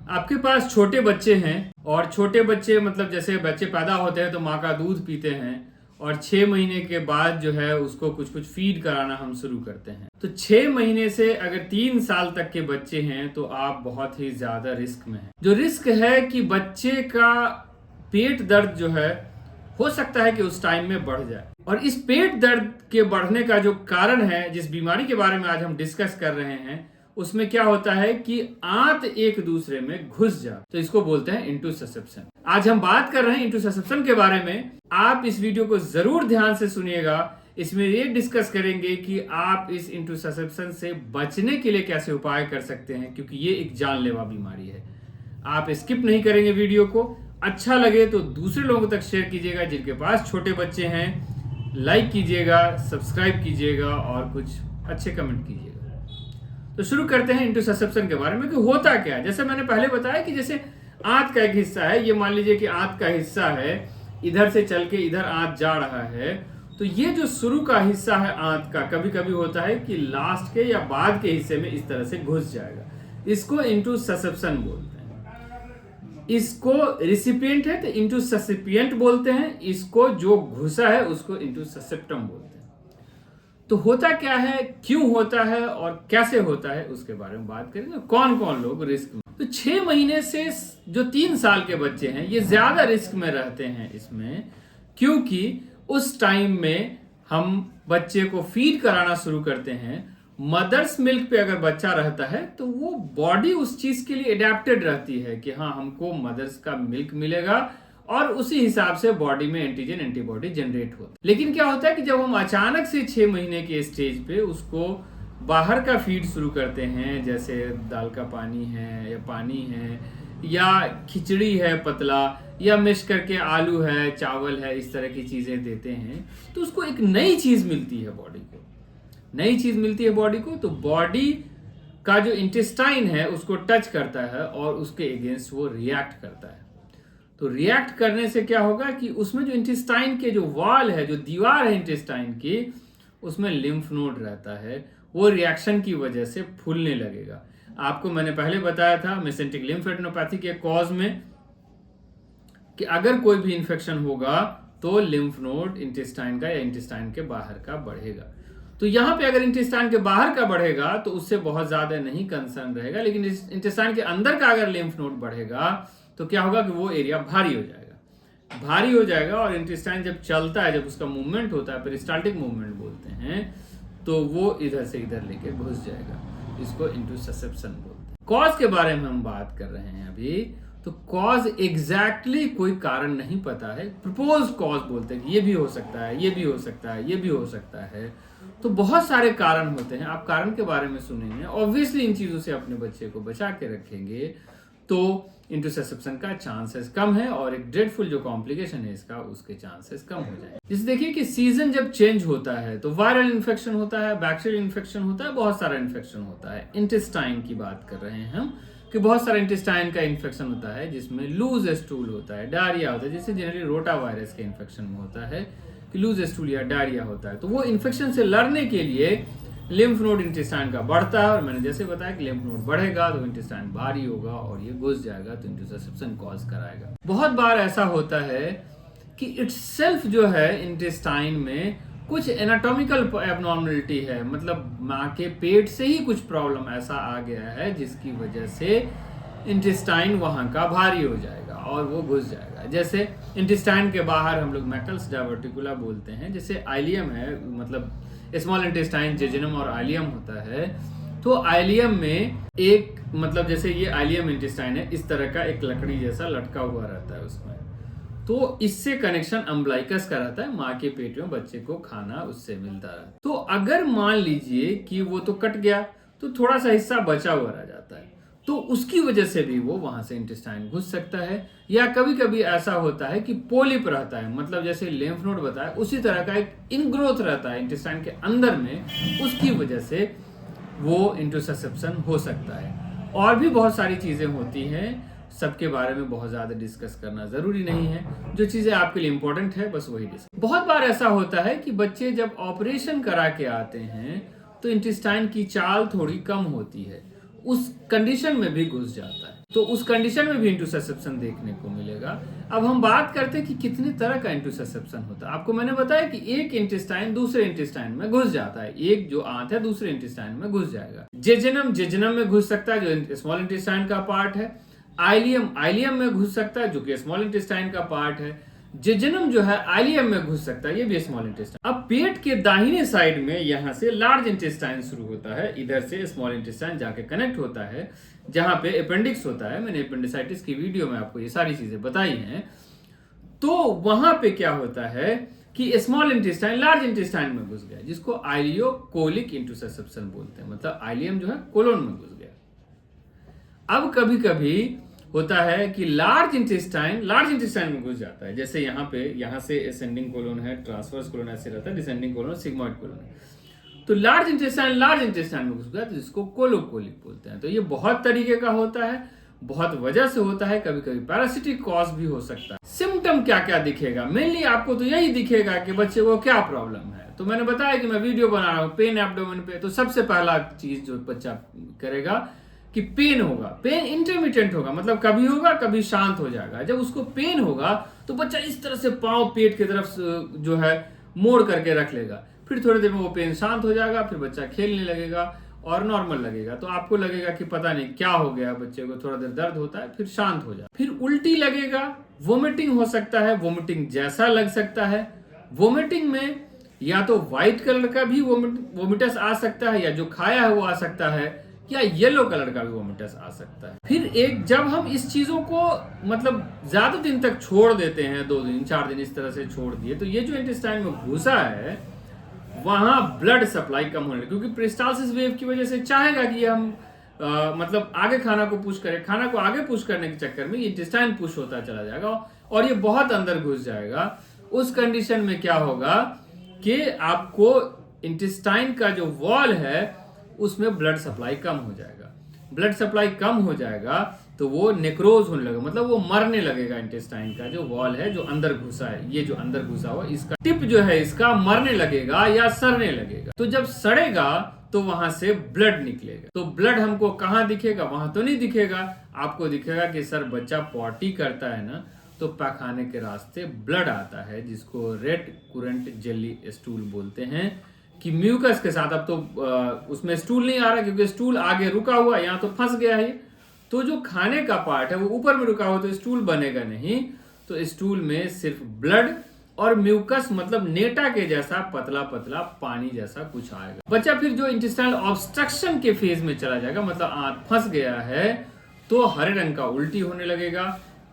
आपके पास छोटे बच्चे हैं और छोटे बच्चे मतलब जैसे बच्चे पैदा होते हैं तो माँ का दूध पीते हैं और 6 महीने के बाद जो है उसको कुछ कुछ फीड कराना हम शुरू करते हैं। तो 6 महीने से अगर 3 साल तक के बच्चे हैं तो आप बहुत ही ज्यादा रिस्क में हैं। जो रिस्क है कि बच्चे का पेट दर्द जो है हो सकता है कि उस टाइम में बढ़ जाए। और इस पेट दर्द के बढ़ने का जो कारण है, जिस बीमारी के बारे में आज हम डिस्कस कर रहे हैं, उसमें क्या होता है कि आंत एक दूसरे में घुस जा, तो इसको बोलते हैं इंटूससेप्शन। आज हम बात कर रहे हैं इंटूससेप्शन के बारे में। आप इस वीडियो को जरूर ध्यान से सुनिएगा। इसमें ये डिस्कस करेंगे कि आप इस इंटूससेप्शन से बचने के लिए कैसे उपाय कर सकते हैं, क्योंकि ये एक जानलेवा बीमारी है। आप स्किप नहीं करेंगे वीडियो को। अच्छा लगे तो दूसरे लोगों तक शेयर कीजिएगा। जिनके पास छोटे बच्चे हैं लाइक कीजिएगा, सब्सक्राइब कीजिएगा और कुछ अच्छे कमेंट कीजिएगा। तो शुरू करते हैं इंटूससेप्शन के बारे में कि होता क्या है। जैसे मैंने पहले बताया कि जैसे आंत का एक हिस्सा है, ये मान लीजिए कि आंत का हिस्सा है, इधर से चल के इधर आंत जा रहा है। तो ये जो शुरू का हिस्सा है आंत का, कभी कभी होता है कि लास्ट के या बाद के हिस्से में इस तरह से घुस जाएगा। इसको इंटूससेप्शन बोलते हैं। इसको रिसिपिएंट है तो इंटूससेपिएंट बोलते हैं। इसको जो घुसा है उसको इंटूससेप्टम बोलते हैं। तो होता क्या है, क्यों होता है और कैसे होता है, उसके बारे में बात करेंगे। कौन कौन लोग रिस्क में। तो 6 महीने से जो 3 साल के बच्चे हैं ये ज्यादा रिस्क में रहते हैं इसमें, क्योंकि उस टाइम में हम बच्चे को फीड कराना शुरू करते हैं। मदर्स मिल्क पे अगर बच्चा रहता है तो वो बॉडी उस चीज के लिए अडेप्टेड रहती है कि हाँ हमको मदर्स का मिल्क मिलेगा और उसी हिसाब से बॉडी में एंटीजन एंटीबॉडी जनरेट होता है। लेकिन क्या होता है कि जब हम अचानक से 6 महीने के स्टेज पे उसको बाहर का फीड शुरू करते हैं, जैसे दाल का पानी है या पानी है या खिचड़ी है पतला या मिक्स करके आलू है, चावल है, इस तरह की चीजें देते हैं, तो उसको एक नई चीज मिलती है बॉडी को। नई चीज मिलती है बॉडी को, तो बॉडी का जो इंटेस्टाइन है उसको टच करता है और उसके अगेंस्ट वो रिएक्ट करता है। तो रिएक्ट करने से क्या होगा कि उसमें जो इंटेस्टाइन के जो वॉल है, जो दीवार है इंटेस्टाइन की, उसमें लिम्फ नोड रहता है। वो रिएक्शन की वजह से फूलने लगेगा। आपको मैंने पहले बताया था मेसेंटिक लिम्फेडेनोपैथी के कॉज में कि अगर कोई भी इंफेक्शन होगा तो लिम्फ नोड इंटेस्टाइन का या इंटेस्टाइन के बाहर का बढ़ेगा। तो यहां पे अगर इंटेस्टाइन के बाहर का बढ़ेगा तो उससे बहुत ज्यादा नहीं कंसर्न रहेगा, लेकिन इंटेस्टाइन के अंदर का अगर लिम्फ नोड बढ़ेगा तो क्या होगा कि वो एरिया भारी हो जाएगा। भारी हो जाएगा और इंटेस्टाइन जब चलता है, जब उसका मूवमेंट होता है, पेरिस्टाल्टिक मूवमेंट बोलते हैं, तो वो इधर से इधर लेके घुस जाएगा। इसको इंटूससेप्शन बोलते हैं। कॉज के बारे में हम बात कर रहे हैं अभी। तो कॉज एग्जैक्टली कोई कारण नहीं पता है। प्रपोज कॉज बोलते हैं कि ये भी हो सकता है, ये भी हो सकता है, ये भी हो सकता है। तो बहुत सारे कारण होते हैं। आप कारण के बारे में सुनेंगे, ऑब्वियसली इन चीजों से अपने बच्चे को बचा के रखेंगे तो इंटूससेप्शन का चांसेस कम है और एक ड्रेडफुल जो कॉम्प्लिकेशन है इसका, उसके चांसेस कम हो जाए। जैसे देखिए कि सीजन जब चेंज होता है तो वायरल इन्फेक्शन होता है, बैक्टीरियल इन्फेक्शन होता है, बहुत सारा इन्फेक्शन होता है। इंटेस्टाइन की बात कर रहे हैं हम कि बहुत सारा इंटेस्टाइन का इन्फेक्शन होता है जिसमें लूज स्टूल होता है, डायरिया होता है, जैसे जनरली रोटा वायरस के इन्फेक्शन में होता है कि लूज स्टूल या डायरिया होता है। तो वो इन्फेक्शन से लड़ने के लिए लिम्फ नोड इंटेस्टाइन का बढ़ता है और मैंने जैसे बताया कि लिम्फ नोड बढ़ेगा तो इंटेस्टाइन भारी होगा और ये घुस जाएगा, तो इंटूससेप्शन कॉज कराएगा। बहुत बार ऐसा होता है कि इटसेल्फ जो है इंटेस्टाइन में कुछ एनाटॉमिकल एबनॉर्मलिटी है, मतलब माँ के पेट से ही कुछ प्रॉब्लम ऐसा आ गया है जिसकी वजह से इंटेस्टाइन वहां का भारी हो जाएगा और वो घुस जाएगा। जैसे इंटेस्टाइन के बाहर हम लोग मैकल्स डायवर्टिकुला बोलते हैं, जैसे आइलियम है, मतलब स्मॉल इंटेस्टाइन, जेजुनम और आइलियम होता है। तो आइलियम में एक मतलब जैसे ये आइलियम इंटेस्टाइन है, इस तरह का एक लकड़ी जैसा लटका हुआ रहता है उसमें। तो इससे कनेक्शन अम्बलाइकस का रहता है, माँ के पेट में बच्चे को खाना उससे मिलता है। तो अगर मान लीजिए कि वो तो कट गया तो थोड़ा सा हिस्सा बचा हुआ रह जाता है, तो उसकी वजह से भी वो वहां से इंटेस्टाइन घुस सकता है। या कभी कभी ऐसा होता है कि पोलिप रहता है, मतलब जैसे लिम्फ नोड बताया उसी तरह का एक इनग्रोथ रहता है इंटेस्टाइन के अंदर में, उसकी वजह से वो इंटूससेप्शन हो सकता है। और भी बहुत सारी चीजें होती हैं, सबके बारे में बहुत ज्यादा डिस्कस करना जरूरी नहीं है। जो चीजें आपके लिए इंपॉर्टेंट है बस वही डिस्कस। बहुत बार ऐसा होता है कि बच्चे जब ऑपरेशन करा के आते हैं तो इंटेस्टाइन की चाल थोड़ी कम होती है, उस कंडीशन में भी घुस जाता है। तो उस कंडीशन में भी इंटुसेप्शन देखने को मिलेगा। अब हम बात करते हैं कि कितने तरह का इंटुसेप्शन होता है। आपको मैंने बताया कि एक इंटेस्टाइन दूसरे इंटेस्टाइन में घुस जाता है, एक जो आंत है दूसरे इंटेस्टाइन में घुस जाएगा। जेजुनम में घुस सकता है जो स्मॉल इंटेस्टाइन का पार्ट है। आइलियम में घुस सकता है जो कि स्मॉल इंटेस्टाइन का पार्ट है। जेजुनम जो है आइलियम में घुस सकता है, ये भी स्मॉल इंटेस्टाइन। अब पेट के दाहिने साइड में यहां से लार्ज इंटेस्टाइन शुरू होता है, इधर से स्मॉल इंटेस्टाइन जाके कनेक्ट होता है जहां पे अपेंडिक्स होता है। मैंने अपेंडिसाइटिस की वीडियो में आपको ये सारी चीजें बताई हैं। तो वहां पे क्या होता है कि स्मॉल इंटेस्टाइन लार्ज इंटेस्टाइन में घुस गया, जिसको आइलियोकोलिक इंटुसेप्शन बोलते हैं, मतलब आइलियम जो है कोलोन में घुस गया। अब कभी कभी होता है कि लार्ज इंटेस्टाइन में घुस जाता है, जैसे यहाँ से असेंडिंग कोलोन है, ट्रांसवर्स कोलोन ऐसे रहता है, डिसेंडिंग कोलोन, सिग्मोइड कोलोन है। तो लार्ज इंटेस्टाइन में घुस गया तो जिसको कोलोकोलिक बोलते हैं। तो ये बहुत तरीके का होता है, बहुत वजह से होता है, कभी कभी पैरासिटिक कॉज भी हो सकता है। सिम्टम क्या क्या दिखेगा, मेनली आपको तो यही दिखेगा कि बच्चे को क्या प्रॉब्लम है। तो मैंने बताया कि मैं वीडियो बना रहा हूँ पेन एब्डोमेन पे, तो सबसे पहला चीज जो बच्चा करेगा कि पेन होगा। पेन इंटरमिटेंट होगा, मतलब कभी होगा कभी शांत हो जाएगा। जब उसको पेन होगा तो बच्चा इस तरह से पांव पेट की तरफ जो है मोड़ करके रख लेगा, फिर थोड़ी देर में वो पेन शांत हो जाएगा, फिर बच्चा खेलने लगेगा और नॉर्मल लगेगा। तो आपको लगेगा कि पता नहीं क्या हो गया बच्चे को, थोड़ा देर दर्द होता है फिर शांत हो जाए। फिर उल्टी लगेगा, वोमिटिंग हो सकता है, वोमिटिंग जैसा लग सकता है। वोमिटिंग में या तो व्हाइट कलर का भी वोमिटस आ सकता है, या जो खाया है वो आ सकता है, या येलो कलर का भी वोमिटस आ सकता है। फिर एक जब हम इस चीजों को मतलब ज्यादा दिन तक छोड़ देते हैं, 2 दिन 4 दिन इस तरह से छोड़ दिए, तो ये जो इंटेस्टाइन में घुसा है वहां ब्लड सप्लाई कम होने लगे, क्योंकि पेरिस्टालसिस वेव की वजह से चाहेगा कि हम मतलब आगे खाना को पुश करें। खाना को आगे पुश करने के चक्कर में इंटेस्टाइन पुश होता चला जाएगा और ये बहुत अंदर घुस जाएगा। उस कंडीशन में क्या होगा कि आपको इंटेस्टाइन का जो वॉल है उसमें ब्लड सप्लाई कम हो जाएगा। ब्लड सप्लाई कम हो जाएगा तो वो नेक्रोज होने लगेगा, मतलब वो मरने लगेगा। इंटेस्टाइन का जो वॉल है जो अंदर घुसा है, ये जो अंदर घुसा हुआ, इसका टिप जो है इसका मरने लगेगा या सड़ने लगेगा। तो जब सड़ेगा तो वहां से ब्लड निकलेगा। तो ब्लड हमको कहाँ दिखेगा, वहां तो नहीं दिखेगा, आपको दिखेगा कि सर बच्चा पॉटी करता है ना, तो पैखाने के रास्ते ब्लड आता है, जिसको रेड कुरेंट जेली स्टूल बोलते हैं, कि म्यूकस के साथ। अब तो उसमें स्टूल नहीं आ रहा क्योंकि स्टूल आगे रुका हुआ, यहाँ तो फंस गया है। तो जो खाने का पार्ट है वो ऊपर में रुका हुआ, तो स्टूल बनेगा नहीं। तो स्टूल में सिर्फ ब्लड और म्यूकस, मतलब नेटा के जैसा पतला पतला पानी जैसा कुछ आएगा। बच्चा फिर जो इंटेस्टाइनल ऑब्स्ट्रक्शन के फेज में चला जाएगा, मतलब आंत फंस गया है, तो हरे रंग का उल्टी होने लगेगा,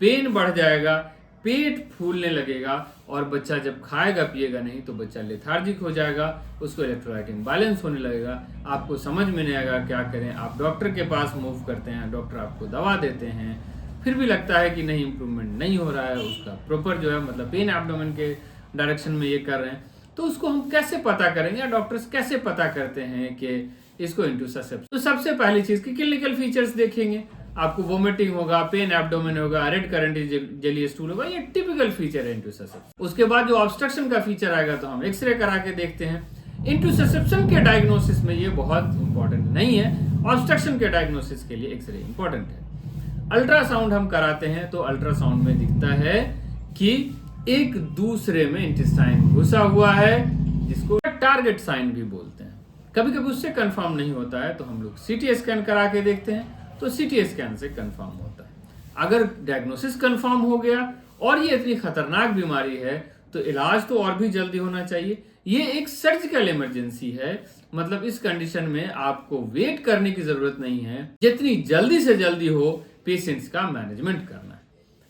पेन बढ़ जाएगा, पेट फूलने लगेगा, और बच्चा जब खाएगा पिएगा नहीं तो बच्चा लेथार्जिक हो जाएगा, उसको इलेक्ट्रोलाइट इम्बैलेंस होने लगेगा। आपको समझ में नहीं आएगा क्या करें, आप डॉक्टर के पास मूव करते हैं, डॉक्टर आपको दवा देते हैं, फिर भी लगता है कि नहीं इम्प्रूवमेंट नहीं हो रहा है, उसका प्रॉपर जो है मतलब पेन एब्डोमेन के डायरेक्शन में ये कर रहे हैं। तो उसको हम कैसे पता करेंगे, या डॉक्टर्स कैसे पता करते हैं कि इसको इंटुसेप्शन? तो सबसे पहली चीज की क्लिनिकल फीचर्स देखेंगे। आपको वोमिटिंग होगा, पेन एब्डोमेन होगा, रेड करंट जेली स्टूल होगा, ये टिपिकल फीचर है इंटुसेप्शन। उसके बाद जो ऑब्स्ट्रक्शन का फीचर आएगा तो हम एक्सरे करा के देखते हैं। इंटुसेप्शन के डायग्नोसिस में ये बहुत इंपॉर्टेंट नहीं है, ऑब्स्ट्रक्शन के डायग्नोसिस के लिए एक्सरे इंपॉर्टेंट है। अल्ट्रासाउंड हम कराते हैं तो अल्ट्रासाउंड में दिखता है कि एक दूसरे में इंटेस्टाइन घुसा हुआ है, जिसको टारगेट साइन भी बोलते हैं। कभी कभी उससे कंफर्म नहीं होता है तो हम लोग सीटी स्कैन करा के देखते हैं, तो सीटी स्कैन से कंफर्म होता है। अगर डायग्नोसिस कंफर्म हो गया और ये इतनी खतरनाक बीमारी है तो इलाज तो और भी जल्दी होना चाहिए। ये एक सर्जिकल इमरजेंसी है, मतलब इस कंडीशन में आपको वेट करने की जरूरत नहीं है, जितनी जल्दी से जल्दी हो पेशेंट्स का मैनेजमेंट करना है।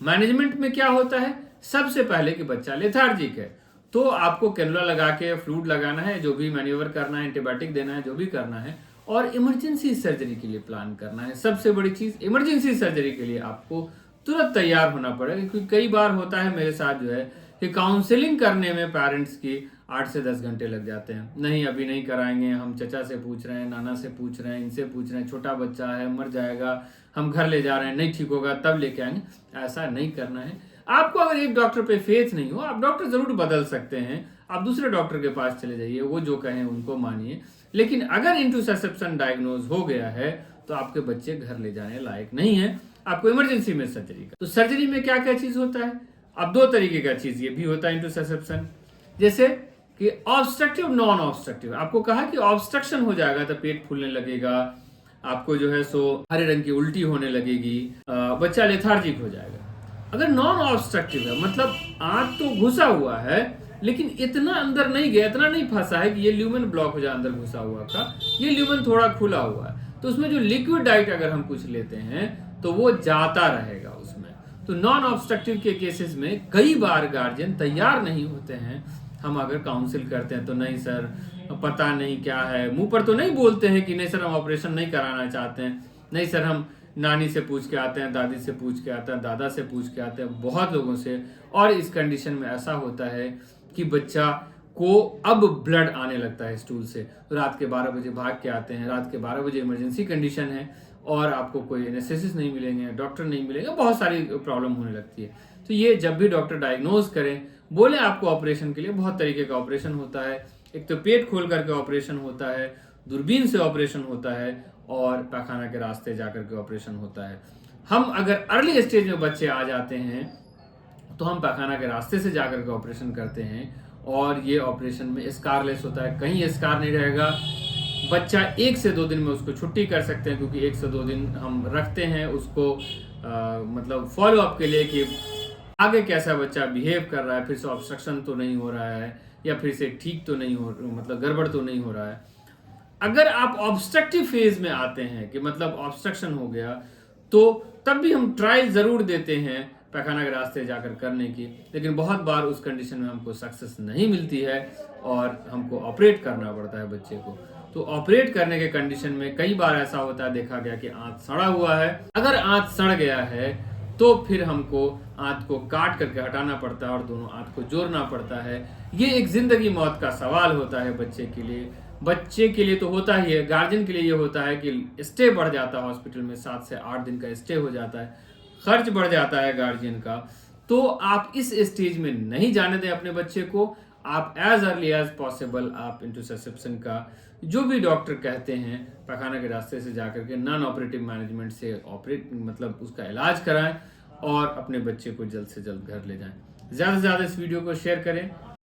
मैनेजमेंट में क्या होता है, सबसे पहले कि बच्चा लेथार्जिक है तो आपको कैनुला लगा के फ्लूइड लगाना है, जो भी मैन्यूवर करना है, एंटीबायोटिक देना है, जो भी करना है, और इमरजेंसी सर्जरी के लिए प्लान करना है। सबसे बड़ी चीज, इमरजेंसी सर्जरी के लिए आपको तुरंत तैयार होना पड़ेगा, क्योंकि कई बार होता है मेरे साथ जो है कि काउंसलिंग करने में पेरेंट्स की 8 से 10 घंटे लग जाते हैं। नहीं अभी नहीं कराएंगे, हम चचा से पूछ रहे हैं, नाना से पूछ रहे हैं, इनसे पूछ रहे हैं, छोटा बच्चा है मर जाएगा, हम घर ले जा रहे हैं, नहीं ठीक होगा तब लेके आएंगे। ऐसा नहीं करना है। आपको अगर एक डॉक्टर पे फेथ नहीं हो, आप डॉक्टर जरूर बदल सकते हैं, आप दूसरे डॉक्टर के पास चले जाइए, वो जो कहें उनको मानिए। लेकिन अगर इंटुसेप्शन डायग्नोज हो गया है तो आपके बच्चे घर ले जाने लायक नहीं है। आपको इमरजेंसी में सर्जरी का। तो सर्जरी में क्या क्या चीज होता है? अब दो तरीके का चीज ये भी होता है इंटरसेप्शन, जैसे कि ऑब्स्ट्रक्टिव, नॉन ऑब्स्ट्रक्टिव। आपको कहा कि ऑब्स्ट्रक्शन हो जाएगा तो पेट फूलने लगेगा, आपको जो है सो हरे रंग की उल्टी होने लगेगी, बच्चा लेथार्जिक हो जाएगा। अगर नॉन ऑब्स्ट्रक्टिव है, मतलब आंत तो घुसा हुआ है लेकिन इतना अंदर नहीं गया, इतना नहीं फंसा है कि ये ल्यूमेन ब्लॉक हो जाए अंदर घुसा हुआ का, ये ल्यूमेन थोड़ा खुला हुआ है, तो उसमें जो लिक्विड डाइट अगर हम कुछ लेते हैं तो वो जाता रहेगा उसमें। तो नॉन ऑब्स्ट्रक्टिव के केसेस में कई बार गार्जियन तैयार नहीं होते हैं। हम अगर काउंसिल करते हैं तो नहीं सर पता नहीं क्या है, मुंह पर तो नहीं बोलते हैं कि नहीं सर हम ऑपरेशन नहीं कराना चाहते हैं, नहीं सर हम नानी से पूछ के आते हैं, दादी से पूछ के आते हैं, दादा से पूछ के आते हैं, बहुत लोगों से। और इस कंडीशन में ऐसा होता है कि बच्चा को अब ब्लड आने लगता है स्टूल से, रात के 12 बजे भाग के आते हैं, रात के 12 बजे इमरजेंसी कंडीशन है और आपको कोई एनेस्थेसिस्ट नहीं मिलेंगे, डॉक्टर नहीं मिलेंगे, बहुत सारी प्रॉब्लम होने लगती है। तो ये जब भी डॉक्टर डायग्नोज करें, बोले आपको ऑपरेशन के लिए, बहुत तरीके का ऑपरेशन होता है। एक तो पेट खोल करके ऑपरेशन होता है, दूरबीन से ऑपरेशन होता है और पैखाना के रास्ते जाकर के ऑपरेशन होता है। हम अगर अर्ली स्टेज में बच्चे आ जाते हैं तो हम पैखाना के रास्ते से जाकर के ऑपरेशन करते हैं और ये ऑपरेशन में स्कारलेस होता है, कहीं स्कार नहीं रहेगा। बच्चा 1 से 2 दिन में उसको छुट्टी कर सकते हैं, क्योंकि 1 से 2 दिन हम रखते हैं उसको मतलब फॉलो अप के लिए कि आगे कैसा बच्चा बिहेव कर रहा है, फिर से ऑब्स्ट्रक्शन तो नहीं हो रहा है या फिर से ठीक तो नहीं हो, मतलब गड़बड़ तो नहीं हो रहा है। अगर आप ऑब्स्ट्रक्टिव फेज में आते हैं कि मतलब ऑब्स्ट्रक्शन हो गया, तो तब भी हम ट्रायल जरूर देते हैं पैखाना के रास्ते जाकर करने की, लेकिन बहुत बार उस कंडीशन में हमको सक्सेस नहीं मिलती है और हमको ऑपरेट करना पड़ता है बच्चे को। तो ऑपरेट करने के कंडीशन में कई बार ऐसा होता है, देखा गया कि आंत सड़ा हुआ है। अगर आंत सड़ गया है तो फिर हमको आंत को काट करके हटाना पड़ता है और दोनों आंत को जोड़ना पड़ता है। ये एक जिंदगी मौत का सवाल होता है बच्चे के लिए। बच्चे के लिए तो होता ही है, गार्जियन के लिए ये होता है कि स्टे बढ़ जाता है हॉस्पिटल में, 7 से 8 दिन का स्टे हो जाता है, खर्च बढ़ जाता है गार्जियन का। तो आप इस स्टेज में नहीं जाने दें अपने बच्चे को। आप एज अर्ली एज पॉसिबल आप इंटरसेप्शन का जो भी डॉक्टर कहते हैं पैखाना के रास्ते से जाकर के नॉन ऑपरेटिव मैनेजमेंट से ऑपरेट मतलब उसका इलाज कराएं और अपने बच्चे को जल्द से जल्द घर ले जाएं। ज़्यादा से ज़्यादा इस वीडियो को शेयर करें।